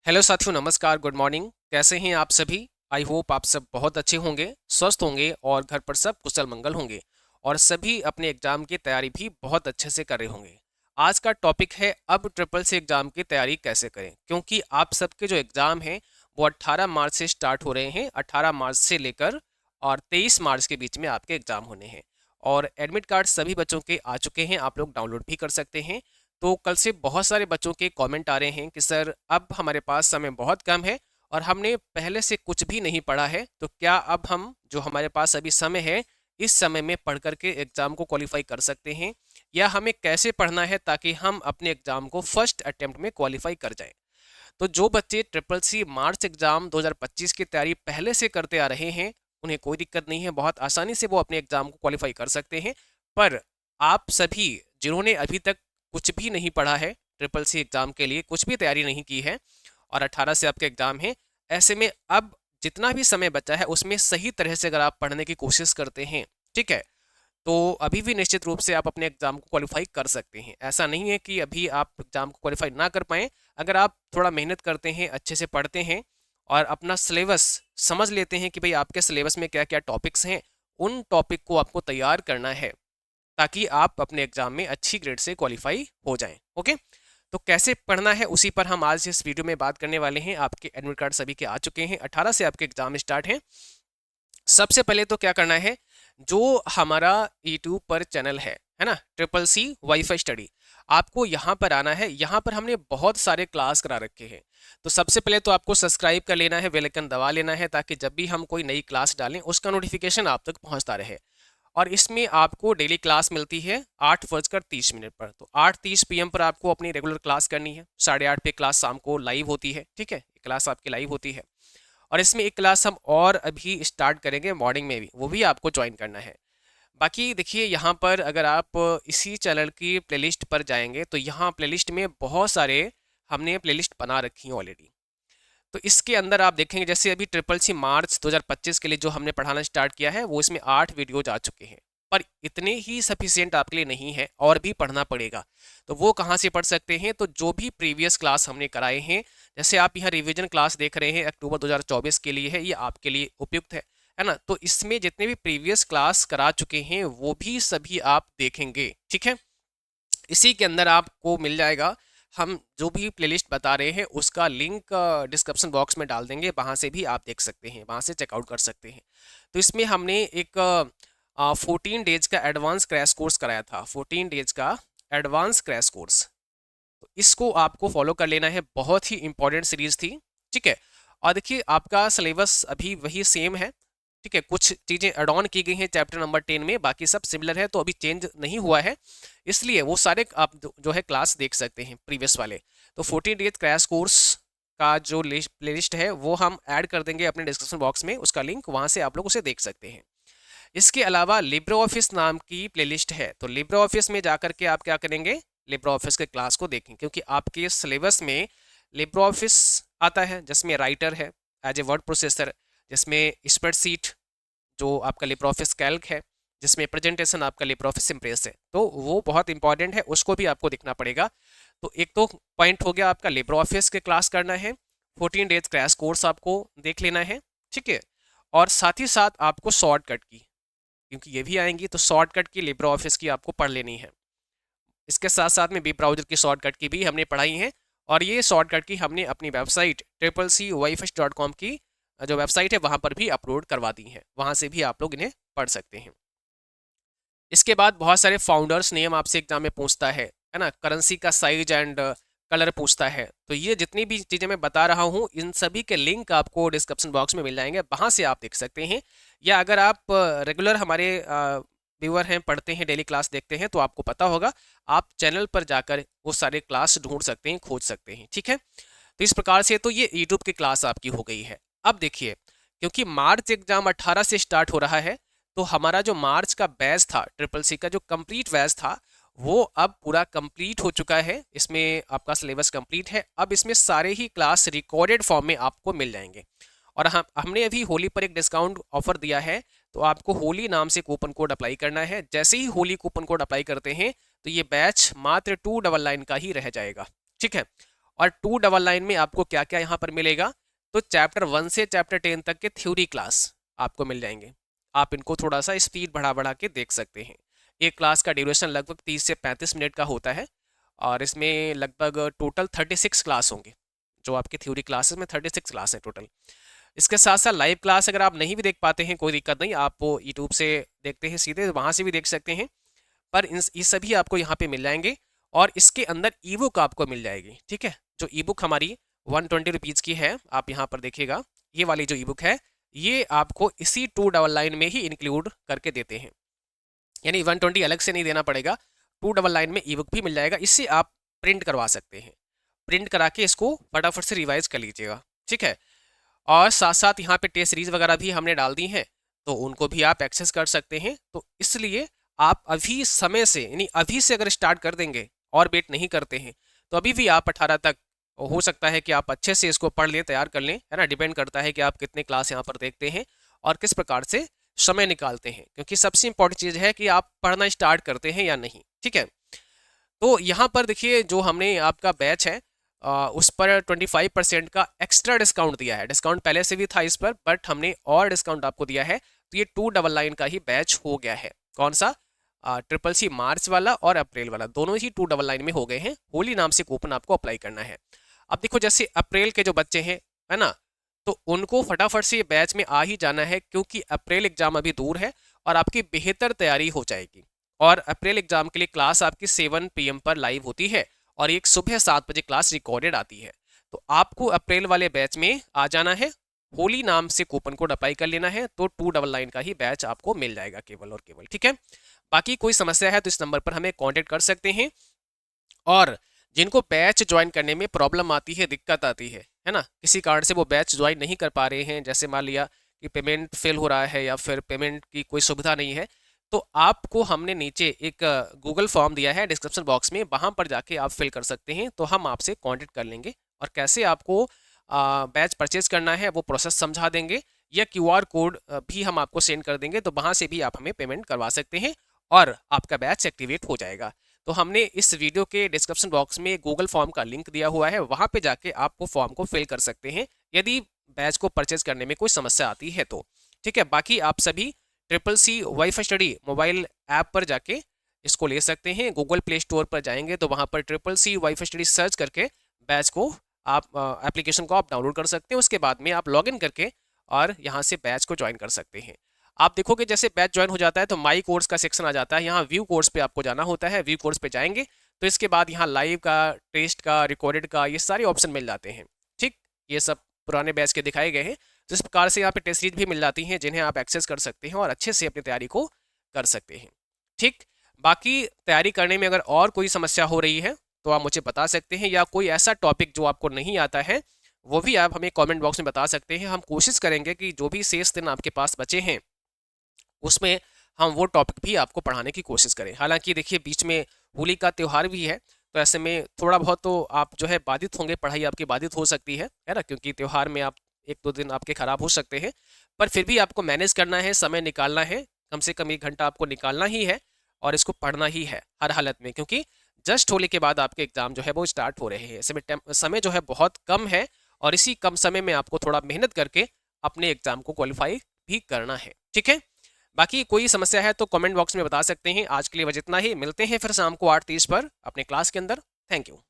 Hello साथियों, नमस्कार, good morning. कैसे हैं आप सभी? आई होप आप सब बहुत अच्छे होंगे, स्वस्थ होंगे और घर पर सब कुशल मंगल होंगे और सभी अपने एग्जाम की तैयारी भी बहुत अच्छे से कर रहे होंगे। आज का टॉपिक है अब ट्रिपल सी एग्जाम की तैयारी कैसे करें, क्योंकि आप सबके जो एग्जाम हैं वो 18 मार्च से स्टार्ट हो रहे हैं। 18 मार्च से लेकर और 23 मार्च के बीच में आपके एग्जाम होने हैं और एडमिट कार्ड सभी बच्चों के आ चुके हैं, आप लोग डाउनलोड भी कर सकते हैं। तो कल से बहुत सारे बच्चों के कमेंट आ रहे हैं कि सर अब हमारे पास समय बहुत कम है और हमने पहले से कुछ भी नहीं पढ़ा है, तो क्या अब हम जो हमारे पास अभी समय है इस समय में पढ़ करके एग्ज़ाम को क्वालिफाई कर सकते हैं, या हमें कैसे पढ़ना है ताकि हम अपने एग्ज़ाम को फर्स्ट अटेम्प्ट में क्वालिफाई कर जाएं। तो जो बच्चे ट्रिपल सी मार्च एग्ज़ाम 2025 की तैयारी पहले से करते आ रहे हैं उन्हें कोई दिक्कत नहीं है, बहुत आसानी से वो अपने एग्ज़ाम को क्वालिफाई कर सकते हैं। पर आप सभी जिन्होंने अभी तक कुछ भी नहीं पढ़ा है, ट्रिपल सी एग्ज़ाम के लिए कुछ भी तैयारी नहीं की है और 18 से आपके एग्ज़ाम है, ऐसे में अब जितना भी समय बचा है उसमें सही तरह से अगर आप पढ़ने की कोशिश करते हैं, ठीक है, तो अभी भी निश्चित रूप से आप अपने एग्ज़ाम को क्वालिफाई कर सकते हैं। ऐसा नहीं है कि अभी आप एग्ज़ाम को क्वालिफाई ना कर पाएँ। अगर आप थोड़ा मेहनत करते हैं, अच्छे से पढ़ते हैं और अपना सिलेबस समझ लेते हैं कि भाई आपके सिलेबस में क्या-क्या टॉपिक्स हैं, उन टॉपिक को आपको तैयार करना है ताकि आप अपने एग्ज़ाम में अच्छी ग्रेड से क्वालिफाई हो जाएँ। ओके? तो कैसे पढ़ना है उसी पर हम आज इस वीडियो में बात करने वाले हैं। आपके एडमिट कार्ड सभी के आ चुके हैं, 18 से आपके एग्ज़ाम स्टार्ट हैं। सबसे पहले तो क्या करना है, जो हमारा यूट्यूब पर चैनल है ना, ट्रिपल सी वाईफाई स्टडी, आपको यहाँ पर आना है। यहाँ पर हमने बहुत सारे क्लास करा रखे हैं। तो सबसे पहले तो आपको सब्सक्राइब कर लेना है, बेल आइकन दबा लेना है ताकि जब भी हम कोई नई क्लास डालें उसका नोटिफिकेशन आप तक पहुँचता रहे। और इसमें आपको डेली क्लास मिलती है 8:30 पर। तो 8:30 PM पर आपको अपनी रेगुलर क्लास करनी है। 8:30 पे क्लास शाम को लाइव होती है, ठीक है, क्लास आपकी लाइव होती है। और इसमें एक क्लास हम और अभी स्टार्ट करेंगे मॉर्निंग में भी, वो भी आपको ज्वाइन करना है। बाकी देखिए, यहाँ पर अगर आप इसी चैनल की प्लेलिस्ट पर जाएंगे तो यहाँ प्लेलिस्ट में बहुत सारे हमने प्लेलिस्ट बना रखी हैं ऑलरेडी। तो इसके अंदर आप देखेंगे जैसे अभी ट्रिपल सी मार्च 2025 के लिए जो हमने पढ़ाना स्टार्ट किया है वो इसमें 8 वीडियोज आ चुके हैं। पर इतने ही सफिशियंट आपके लिए नहीं है, और भी पढ़ना पड़ेगा। तो वो कहाँ से पढ़ सकते हैं? तो जो भी प्रीवियस क्लास हमने कराए हैं, जैसे आप यहाँ रिवीजन क्लास देख रहे हैं अक्टूबर 2024 के लिए है, ये आपके लिए उपयुक्त है ना। तो इसमें जितने भी प्रीवियस क्लास करा चुके हैं वो भी सभी आप देखेंगे, ठीक है। इसी के अंदर आपको मिल जाएगा, हम जो भी प्लेलिस्ट बता रहे हैं उसका लिंक डिस्क्रिप्शन बॉक्स में डाल देंगे, वहाँ से भी आप देख सकते हैं, वहाँ से चेकआउट कर सकते हैं। तो इसमें हमने एक 14 डेज का एडवांस क्रैश कोर्स कराया था, 14 डेज का एडवांस क्रैश कोर्स। तो इसको आपको फॉलो कर लेना है, बहुत ही इंपॉर्टेंट सीरीज थी, ठीक है। और देखिए आपका सिलेबस अभी वही सेम है, ठीक है, कुछ चीज़ें एड ऑन की गई हैं चैप्टर नंबर 10 में, बाकी सब सिमिलर है, तो अभी चेंज नहीं हुआ है। इसलिए वो सारे आप जो है क्लास देख सकते हैं प्रीवियस वाले। तो 14 डेज क्रैश कोर्स का जो प्लेलिस्ट है वो हम ऐड कर देंगे अपने डिस्क्रिप्शन बॉक्स में, उसका लिंक, वहाँ से आप लोग उसे देख सकते हैं। इसके अलावा लिब्रे ऑफिस नाम की प्लेलिस्ट है, तो लिब्रे ऑफिस में जाकर के आप क्या करेंगे, लिब्रे ऑफिस के क्लास को देखें, क्योंकि आपके सिलेबस में लिब्रे ऑफिस आता है जिसमें राइटर है एज ए वर्ड प्रोसेसर, जिसमें स्प्रेडशीट जो आपका लिब्रे ऑफिस कैल्क है, जिसमें प्रेजेंटेशन आपका लिब्रे ऑफिस इम्प्रेस है, तो वो बहुत इंपॉर्टेंट है, उसको भी आपको देखना पड़ेगा। तो एक तो पॉइंट हो गया आपका, लिब्रे ऑफिस के क्लास करना है, 14 डेज क्रैश कोर्स आपको देख लेना है, ठीक है। और साथ ही साथ आपको शॉर्टकट की, क्योंकि ये भी आएंगी, तो शॉर्टकट की लिब्रे ऑफिस की आपको पढ़ लेनी है। इसके साथ साथ में वेब ब्राउजर की शॉर्टकट की भी हमने पढ़ाई है, और ये शॉर्टकट की हमने अपनी वेबसाइट CCCYFS.com की जो वेबसाइट है वहाँ पर भी अपलोड करवा दी है, वहाँ से भी आप लोग इन्हें पढ़ सकते हैं। इसके बाद बहुत सारे फाउंडर्स नेम आपसे एग्जाम में पूछता है ना, करेंसी का साइज एंड कलर पूछता है। तो ये जितनी भी चीज़ें मैं बता रहा हूँ इन सभी के लिंक आपको डिस्क्रिप्शन बॉक्स में मिल जाएंगे, वहाँ से आप देख सकते हैं। या अगर आप रेगुलर हमारे व्यूअर हैं, पढ़ते हैं, डेली क्लास देखते हैं, तो आपको पता होगा, आप चैनल पर जाकर वो सारे क्लास ढूंढ सकते हैं, खोज सकते हैं, ठीक है। तो इस प्रकार से तो ये यूट्यूब की क्लास आपकी हो गई है। अब देखिए, क्योंकि मार्च एग्जाम 18 से स्टार्ट हो रहा है, तो हमारा जो मार्च का बैच था, ट्रिपल सी का जो कंप्लीट बैच था, वो अब पूरा कंप्लीट हो चुका है। इसमें आपका सिलेबस कंप्लीट है, अब इसमें सारे ही क्लास रिकॉर्डेड फॉर्म में आपको मिल जाएंगे। और हमने अभी होली पर एक डिस्काउंट ऑफर दिया है, तो आपको होली नाम से कूपन कोड अप्लाई करना है। जैसे ही होली कूपन कोड अप्लाई करते हैं तो ये बैच मात्र 299 का ही रह जाएगा, ठीक है। और 299 में आपको क्या क्या यहाँ पर मिलेगा, तो चैप्टर 1 से चैप्टर 10 तक के थ्योरी क्लास आपको मिल जाएंगे। आप इनको थोड़ा सा स्पीड बढ़ा बढ़ा के देख सकते हैं। एक क्लास का ड्यूरेशन लगभग 30 से 35 मिनट का होता है और इसमें लगभग टोटल 36 क्लास होंगे। जो आपकी थ्योरी क्लासेस में 36 क्लास है टोटल। इसके साथ साथ लाइव क्लास अगर आप नहीं भी देख पाते हैं कोई दिक्कत नहीं, आप वो यूट्यूब से देखते हैं सीधे, वहाँ से भी देख सकते हैं। पर ये सभी आपको यहाँ पे मिल जाएंगे और इसके अंदर ई बुक आपको मिल जाएगी। ठीक है, जो ई बुक हमारी 120 रुपीज़ की है, आप यहाँ पर देखिएगा ये वाली जो ई बुक है ये आपको इसी 299 में ही इंक्लूड करके देते हैं, यानी 120 अलग से नहीं देना पड़ेगा। 299 में ई बुक भी मिल जाएगा, इससे आप प्रिंट करवा सकते हैं। प्रिंट करा के इसको फटाफट से रिवाइज कर लीजिएगा। ठीक है, और साथ साथ यहाँ पे टेस्ट सीरीज वगैरह भी हमने डाल दी हैं, तो उनको भी आप एक्सेस कर सकते हैं। तो इसलिए आप अभी समय से, यानी अभी से अगर स्टार्ट कर देंगे और वेट नहीं करते हैं, तो अभी भी आप 18 तक हो सकता है कि आप अच्छे से इसको पढ़ लें, तैयार कर लें, है ना। डिपेंड करता है कि आप कितने क्लास यहाँ पर देखते हैं और किस प्रकार से समय निकालते हैं, क्योंकि सबसे इंपॉर्टेंट चीज़ है कि आप पढ़ना स्टार्ट करते हैं या नहीं। ठीक है, तो यहाँ पर देखिए जो हमने आपका बैच है उस पर 25% का एक्स्ट्रा डिस्काउंट दिया है। डिस्काउंट पहले से भी था इस पर, बट हमने और डिस्काउंट आपको दिया है। तो ये 299 का ही बैच हो गया है। कौन सा? ट्रिपल सी मार्च वाला और अप्रैल वाला, दोनों ही 299 में हो गए हैं। होली नाम से कूपन आपको अप्लाई करना है। अब देखो जैसे अप्रैल के जो बच्चे हैं, है ना, तो उनको फटाफट से ये बैच में आ ही जाना है, क्योंकि अप्रैल एग्जाम अभी दूर है और आपकी बेहतर तैयारी हो जाएगी। और अप्रैल एग्जाम के लिए क्लास आपकी 7 PM पर लाइव होती है और एक सुबह 7 बजे क्लास रिकॉर्डेड आती है। तो आपको अप्रैल वाले बैच में आ जाना है, होली नाम से कूपन कोड अप्लाई कर लेना है, तो 299 का ही बैच आपको मिल जाएगा केवल और केवल। ठीक है, बाकी कोई समस्या है तो इस नंबर पर हमें कॉन्टेक्ट कर सकते हैं। और जिनको बैच ज्वाइन करने में प्रॉब्लम आती है, दिक्कत आती है ना, किसी कारण से वो बैच ज्वाइन नहीं कर पा रहे हैं, जैसे मान लिया कि पेमेंट फेल हो रहा है या फिर पेमेंट की कोई सुविधा नहीं है, तो आपको हमने नीचे एक गूगल फॉर्म दिया है डिस्क्रिप्शन बॉक्स में, वहाँ पर जाके आप फिल कर सकते हैं। तो हम आपसे कांटेक्ट कर लेंगे और कैसे आपको बैच परचेज करना है वो प्रोसेस समझा देंगे, या QR कोड भी हम आपको सेंड कर देंगे, तो वहाँ से भी आप हमें पेमेंट करवा सकते हैं और आपका बैच एक्टिवेट हो जाएगा। तो हमने इस वीडियो के डिस्क्रिप्शन बॉक्स में गूगल फॉर्म का लिंक दिया हुआ है, वहाँ पे जाके आप वो फॉर्म को फिल कर सकते हैं यदि बैच को परचेज करने में कोई समस्या आती है तो। ठीक है, बाकी आप सभी triple C wifi study mobile app पर जाके इसको ले सकते हैं। गूगल प्ले स्टोर पर जाएंगे तो वहाँ पर triple C wifi study search करके बैच को आप एप्लीकेशन को आप डाउनलोड कर सकते हैं। उसके बाद में आप लॉगिन करके और यहाँ से बैच को ज्वाइन कर सकते हैं। आप देखोगे जैसे बैच ज्वाइन हो जाता है तो माई कोर्स का सेक्शन आ जाता है, यहाँ व्यू कोर्स पे आपको जाना होता है। व्यू कोर्स पे जाएंगे तो इसके बाद यहाँ लाइव का, टेस्ट का, रिकॉर्डेड का, ये सारे ऑप्शन मिल जाते हैं। ठीक, ये सब पुराने बैच के दिखाए गए हैं। तो इस प्रकार से यहाँ पे टेस्ट सीरीज भी मिल जाती हैं जिन्हें आप एक्सेस कर सकते हैं और अच्छे से अपनी तैयारी को कर सकते हैं। ठीक, बाकी तैयारी करने में अगर और कोई समस्या हो रही है तो आप मुझे बता सकते हैं, या कोई ऐसा टॉपिक जो आपको नहीं आता है वो भी आप हमें कमेंट बॉक्स में बता सकते हैं। हम कोशिश करेंगे कि जो भी शेष दिन आपके पास बचे हैं उसमें हम वो टॉपिक भी आपको पढ़ाने की कोशिश करें। हालांकि देखिए बीच में होली का त्यौहार भी है, तो ऐसे में थोड़ा बहुत तो आप जो है बाधित होंगे, पढ़ाई आपकी बाधित हो सकती है ना, क्योंकि त्यौहार में आप 1-2 दिन आपके खराब हो सकते हैं। पर फिर भी आपको मैनेज करना है, समय निकालना है, कम से कम 1 घंटा आपको निकालना ही है और इसको पढ़ना ही है हर हालत में, क्योंकि जस्ट होली के बाद आपके एग्जाम जो है वो स्टार्ट हो रहे हैं। ऐसे में समय जो है बहुत कम है और इसी कम समय में आपको थोड़ा मेहनत करके अपने एग्जाम को क्वालिफाई भी करना है। ठीक है, बाकी कोई समस्या है तो कमेंट बॉक्स में बता सकते हैं। आज के लिए बस इतना ही, मिलते हैं फिर शाम को 8:30 पर अपने क्लास के अंदर। Thank you.